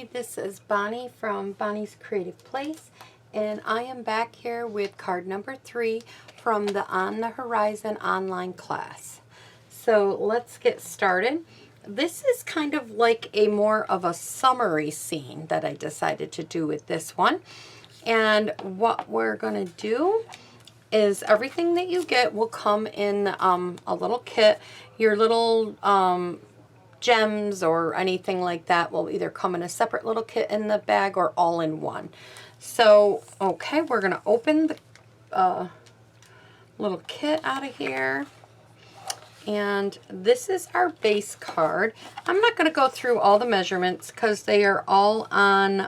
everybody, this is Bonnie from Bonnie's Creative Place, and I am back here with card number 3 from the On the Horizon online class. So let's get started. This is kind of like a more of a summary scene that I decided to do with this one. And what we're going to do is everything that you get will come in a little kit. Your little gems or anything like that will either come in a separate little kit in the bag or all in one. So, okay, we're going to open the little kit out of here. And this is our base card. I'm not going to go through all the measurements because they are all on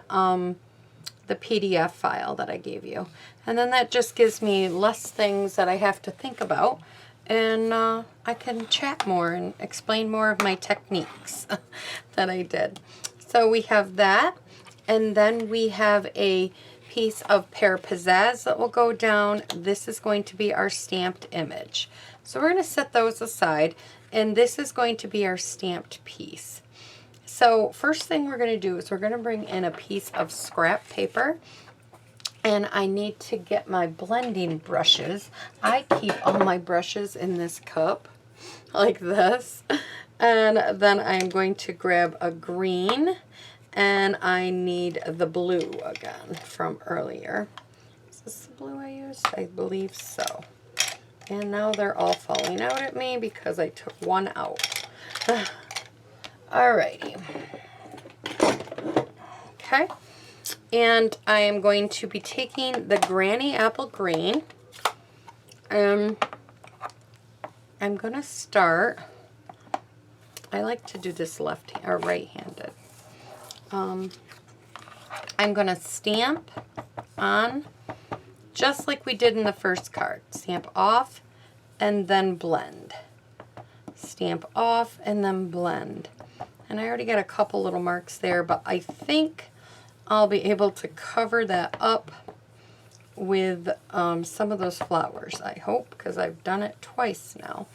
the PDF file that I gave you. And then that just gives me less things that I have to think about. And I can chat more and explain more of my techniques that I did. So we have that, and then we have a piece of pear pizzazz that will go down. This is going to be our stamped image. So we're going to set those aside, and this is going to be our stamped piece. So first thing we're going to do is we're going to bring in a piece of scrap paper. And I need to get my blending brushes. I keep all my brushes in this cup, like this. And then I'm going to grab a green, and I need the blue again from earlier. Is this the blue I used? I believe so. And now they're all falling out at me because I took one out. Alrighty. Okay. And I am going to be taking the Granny Apple Green. I'm going to start, I like to do this or right-handed. I'm going to stamp on, just like we did in the first card. Stamp off and then blend. Stamp off and then blend. And I already got a couple little marks there, but I think I'll be able to cover that up with some of those flowers, I hope, because I've done it twice now.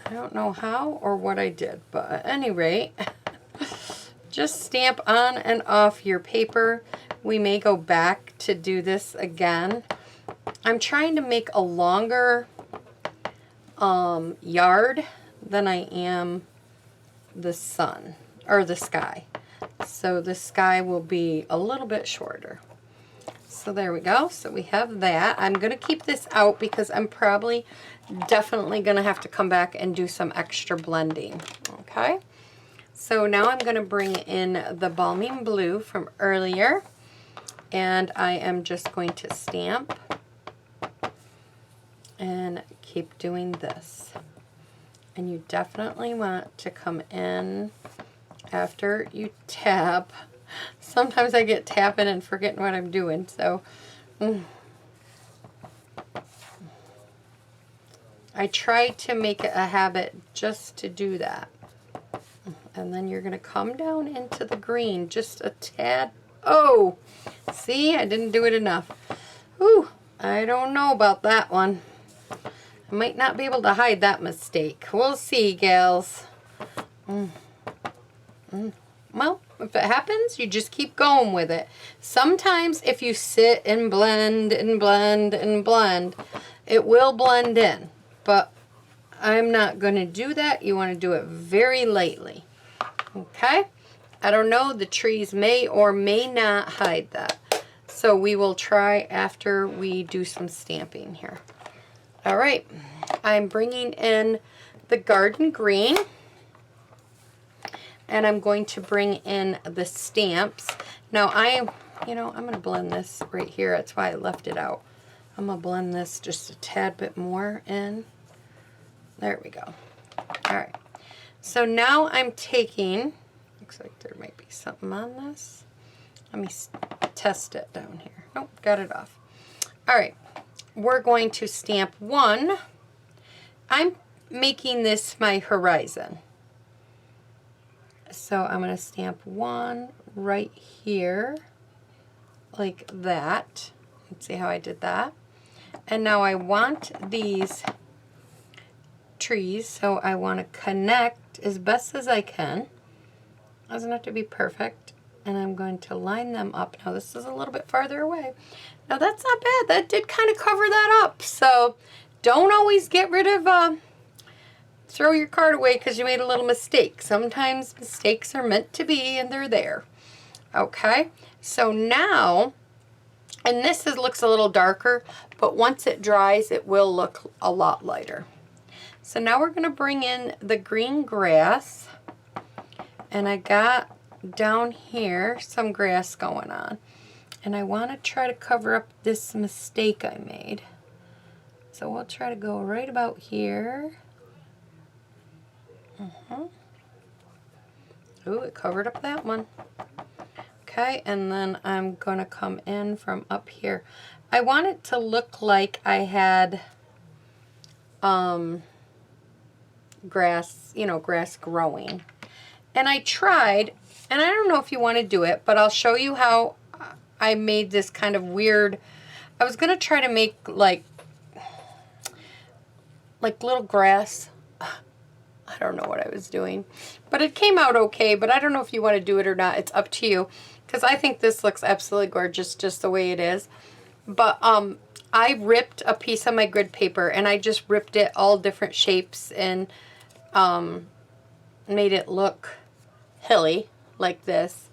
I don't know how or what I did, but at any rate, just stamp on and off your paper. We may go back to do this again. I'm trying to make a longer yard than I am the sun, or the sky. So the sky will be a little bit shorter. So there we go. So we have that. I'm going to keep this out because I'm probably definitely going to have to come back and do some extra blending. Okay. So now I'm going to bring in the Balming Blue from earlier. And I am just going to stamp and keep doing this. And you definitely want to come in after you tap. Sometimes I get tapping and forgetting what I'm doing, so I try to make it a habit just to do that. And then you're going to come down into the green just a tad. Oh, see, I didn't do it enough. Ooh, I don't know about that one. I might not be able to hide that mistake. We'll see, gals. Well, if it happens, you just keep going with it. Sometimes if you sit and blend and blend and blend, it will blend in. But I'm not going to do that. You want to do it very lightly. Okay? I don't know. The trees may or may not hide that. So we will try after we do some stamping here. All right. I'm bringing in the Garden Green. And I'm going to bring in the stamps. Now I'm going to blend this right here. That's why I left it out. I'm going to blend this just a tad bit more in. There we go. All right. So now I'm taking, looks like there might be something on this. Let me test it down here. Nope, got it off. All right. We're going to stamp one. I'm making this my horizon. So I'm going to stamp one right here, like that. Let's see how I did that. And now I want these trees, so I want to connect as best as I can. Doesn't have to be perfect. And I'm going to line them up. Now this is a little bit farther away. Now that's not bad. That did kind of cover that up. So don't always get rid of, throw your card away because you made a little mistake. Sometimes mistakes are meant to be and they're there. Okay, so now, and this looks a little darker, but once it dries, it will look a lot lighter. So now we're going to bring in the green grass, and I got down here some grass going on, and I want to try to cover up this mistake I made. So we'll try to go right about here. Ooh, it covered up that one. Okay, and then I'm going to come in from up here. I want it to look like I had grass, you know, grass growing. And I tried, and I don't know if you want to do it, but I'll show you how I made this kind of weird. I was going to try to make like little grass. I don't know what I was doing, but it came out okay, but I don't know if you want to do it or not. It's up to you, because I think this looks absolutely gorgeous just the way it is. But I ripped a piece of my grid paper, and I just ripped it all different shapes and made it look hilly like this.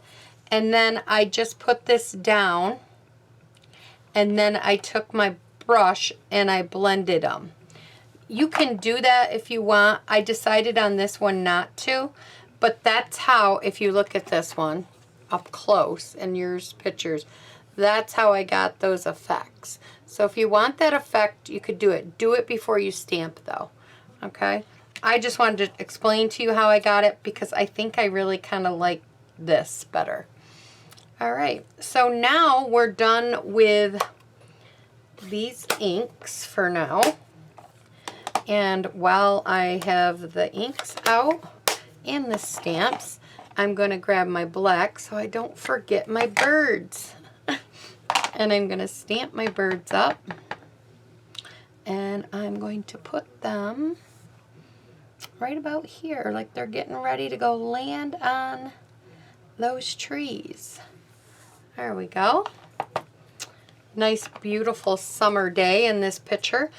And then I just put this down, and then I took my brush and I blended them. You can do that if you want. I decided on this one not to, but that's how, if you look at this one up close in your pictures, that's how I got those effects. So if you want that effect, you could do it. Do it before you stamp though, okay? I just wanted to explain to you how I got it because I think I really kind of like this better. All right, so now we're done with these inks for now. And while I have the inks out and the stamps, I'm going to grab my black so I don't forget my birds. And I'm going to stamp my birds up. And I'm going to put them right about here, like they're getting ready to go land on those trees. There we go. Nice, beautiful summer day in this picture,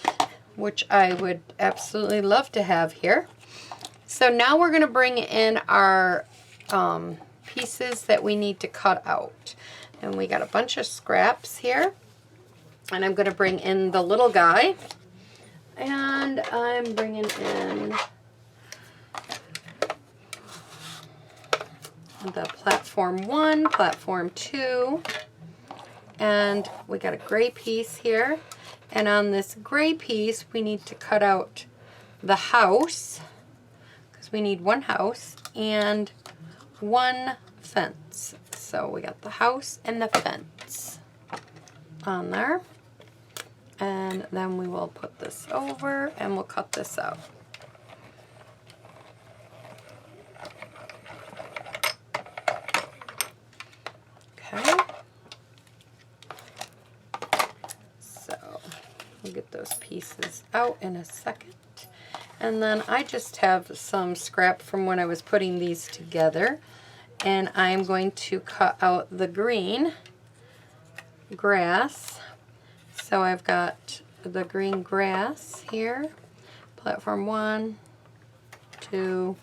which I would absolutely love to have here. So now we're going to bring in our pieces that we need to cut out. And we got a bunch of scraps here. And I'm going to bring in the little guy. And I'm bringing in the platform 1, platform 2. And we got a gray piece here. And on this gray piece, we need to cut out the house, because we need one house and one fence. So we got the house and the fence on there. And then we will put this over and we'll cut this out. Okay. We'll get those pieces out in a second. And then I just have some scrap from when I was putting these together. And I'm going to cut out the green grass. So I've got the green grass here. Platform 1, 2,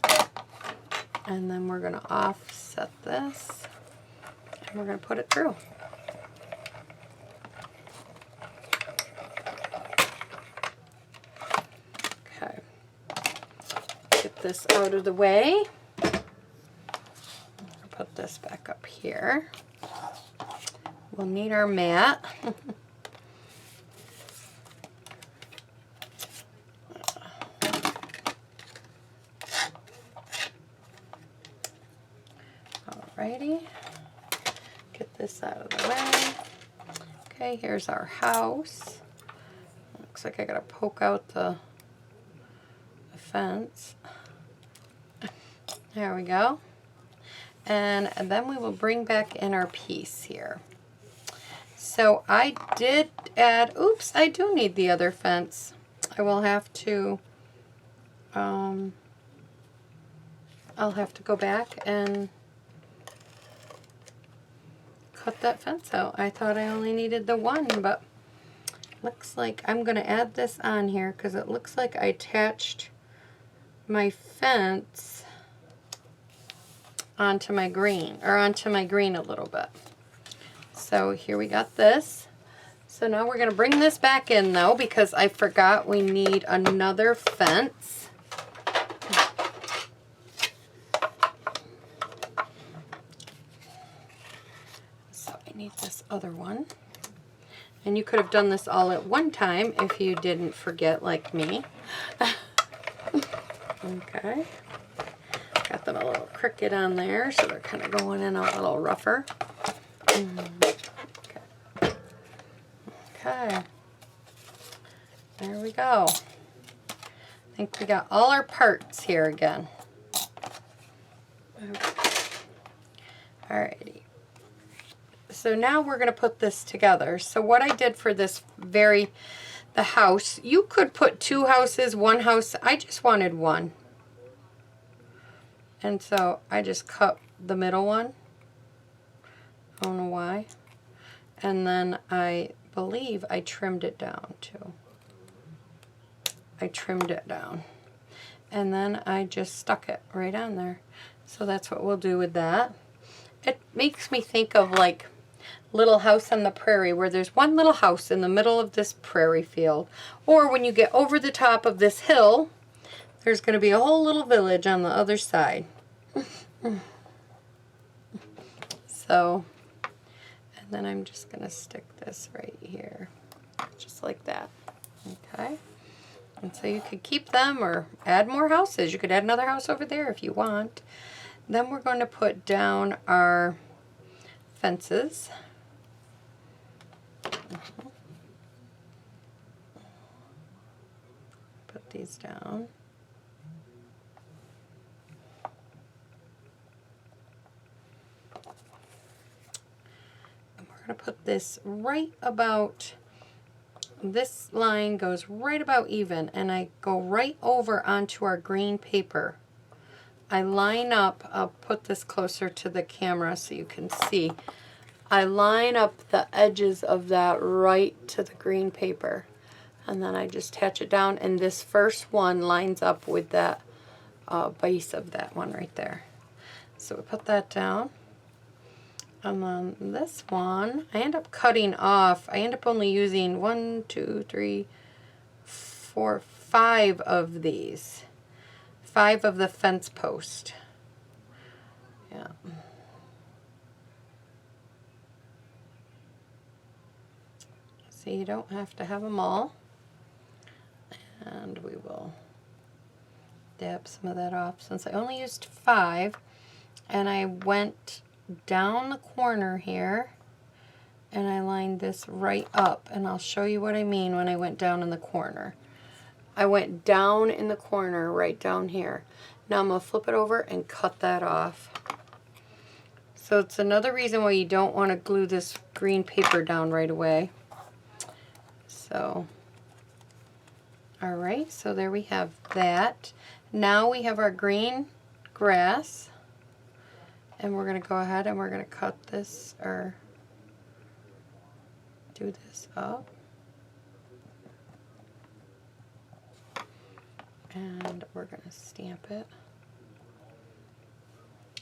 and then we're going to offset this. And we're going to put it through. This out of the way. Put this back up here. We'll need our mat. Alrighty. Get this out of the way. Okay, here's our house. Looks like I gotta poke out the fence. There we go. And then we will bring back in our piece here. So I did add, oops, I do need the other fence. I will have to, I'll have to go back and cut that fence out. I thought I only needed the one, but looks like I'm going to add this on here because it looks like I attached my fence onto my green, or onto my green a little bit. So here we got this. So now we're going to bring this back in though, because I forgot we need another fence. So I need this other one. And you could have done this all at one time if you didn't forget like me. Okay. Got them a little crooked on there, so they're kind of going in a little rougher. Okay. Okay. There we go. I think we got all our parts here again. Okay. Alrighty. So now we're going to put this together. So what I did for this the house, you could put two houses, one house. I just wanted one. And so I just cut the middle one. I don't know why. And then I believe I trimmed it down too. I trimmed it down. And then I just stuck it right on there. So that's what we'll do with that. It makes me think of like Little House on the Prairie, where there's one little house in the middle of this prairie field. Or when you get over the top of this hill, there's going to be a whole little village on the other side. So, and then I'm just going to stick this right here, just like that. Okay. And so you could keep them or add more houses. You could add another house over there if you want. Then we're going to put down our fences. Put these down. And we're going to put this right about, this line goes right about even, and I go right over onto our green paper. I line up, I'll put this closer to the camera so you can see. I line up the edges of that right to the green paper, and then I just attach it down, and this first one lines up with that base of that one right there. So we put that down, and then this one I end up cutting off. I end up only using 1, 2, 3, 4, 5 of these. 5 of the fence post. Yeah. So you don't have to have them all. And we will dab some of that off since I only used 5. And I went down the corner here and I lined this right up. And I'll show you what I mean when I went down in the corner. I went down in the corner, right down here. Now I'm going to flip it over and cut that off. So it's another reason why you don't want to glue this green paper down right away. So, alright, so there we have that. Now we have our green grass. And we're going to go ahead and we're going to cut this, or do this up. And we're going to stamp it.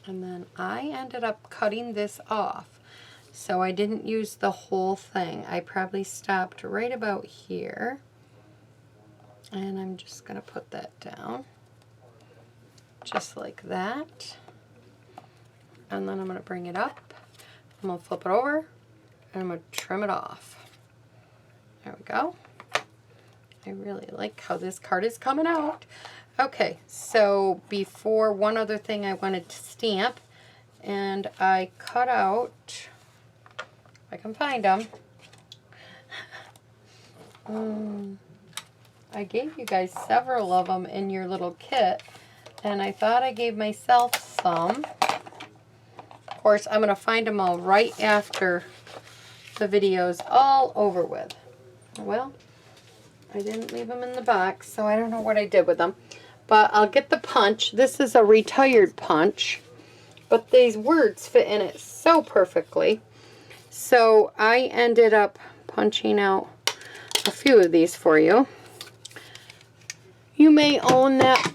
And then I ended up cutting this off. So I didn't use the whole thing. I probably stopped right about here. And I'm just going to put that down. Just like that. And then I'm going to bring it up. I'm going to flip it over. And I'm going to trim it off. There we go. I really like how this card is coming out. Okay, so before, one other thing I wanted to stamp, and I cut out, if I can find them, I gave you guys several of them in your little kit, and I thought I gave myself some. Of course, I'm going to find them all right after the video's all over with. Well, I didn't leave them in the box, so I don't know what I did with them. But I'll get the punch. This is a retired punch, but these words fit in it so perfectly. So I ended up punching out a few of these for you. You may own that,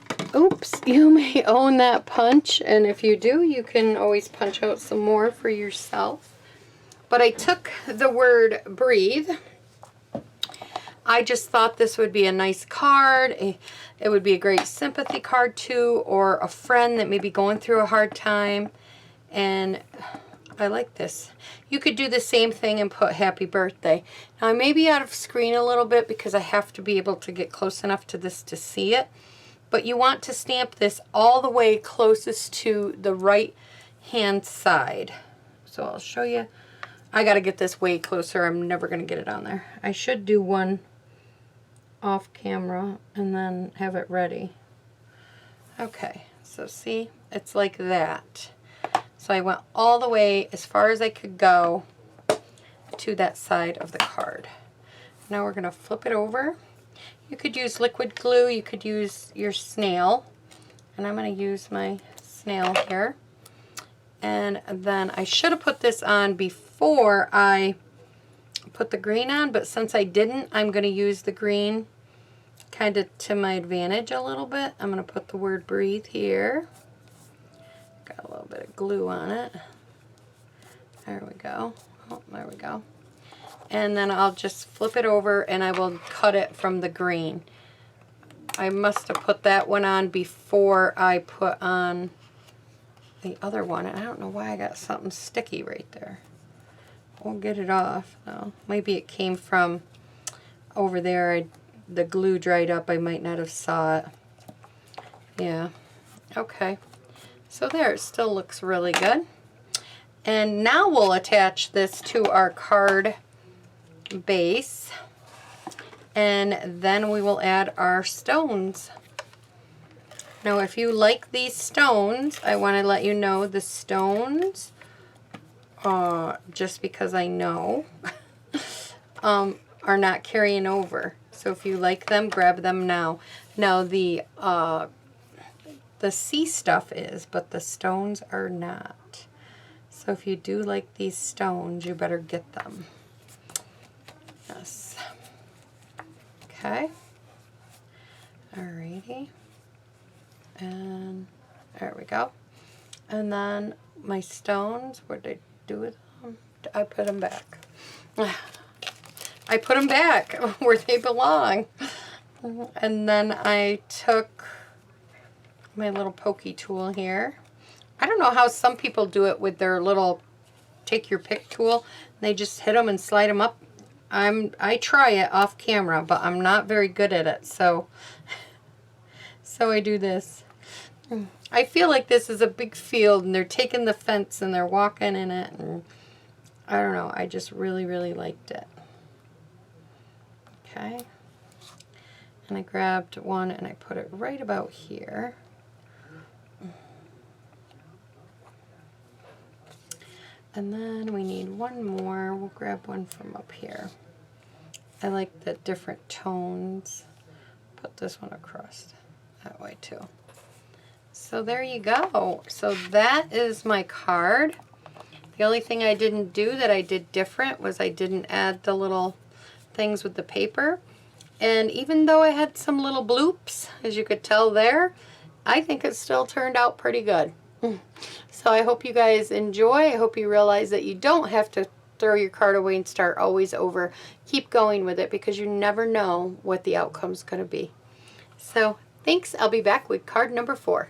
you may own that punch, and if you do, you can always punch out some more for yourself. But I took the word breathe. I just thought this would be a nice card. It would be a great sympathy card too, or a friend that may be going through a hard time. And I like this. You could do the same thing and put happy birthday. Now I may be out of screen a little bit because I have to be able to get close enough to this to see it. But you want to stamp this all the way closest to the right hand side. So I'll show you. I got to get this way closer. I'm never going to get it on there. I should do one off camera and then have it ready. Okay, so see, it's like that. So I went all the way as far as I could go to that side of the card. Now we're going to flip it over. You could use liquid glue, you could use your snail, and I'm going to use my snail here. And then I should have put this on before I put the green on, but since I didn't, I'm going to use the green kind of to my advantage a little bit. I'm going to put the word breathe here. Got a little bit of glue on it. There we go. Oh, there we go. And then I'll just flip it over and I will cut it from the green. I must have put that one on before I put on the other one. And I don't know why I got something sticky right there. We'll get it off though. Maybe it came from over there. The glue dried up. I might not have saw it. Yeah. Okay. So there, it still looks really good. And now we'll attach this to our card base. And then we will add our stones. Now if you like these stones, I want to let you know the stones, just because I know, are not carrying over. So if you like them, grab them now. Now the sea stuff is, but the stones are not. So if you do like these stones, you better get them. Yes. Okay. Alrighty. And there we go. And then my stones, what did I do with them? I put them back. I put them back where they belong. And then I took my little pokey tool here. I don't know how some people do it with their little take your pick tool. They just hit them and slide them up. I try it off camera, but I'm not very good at it. So I do this. I feel like this is a big field and they're taking the fence and they're walking in it. And I don't know. I just really, really liked it. Okay. And I grabbed one and I put it right about here. And then we need one more. We'll grab one from up here. I like the different tones. Put this one across that way too. So there you go. So that is my card. The only thing I didn't do that I did different was I didn't add the little things with the paper. And even though I had some little bloops, as you could tell there, I think it still turned out pretty good. So I hope you guys enjoy. I hope you realize that you don't have to throw your card away and start always over. Keep going with it because you never know what the outcome's going to be. So thanks. I'll be back with card number 4.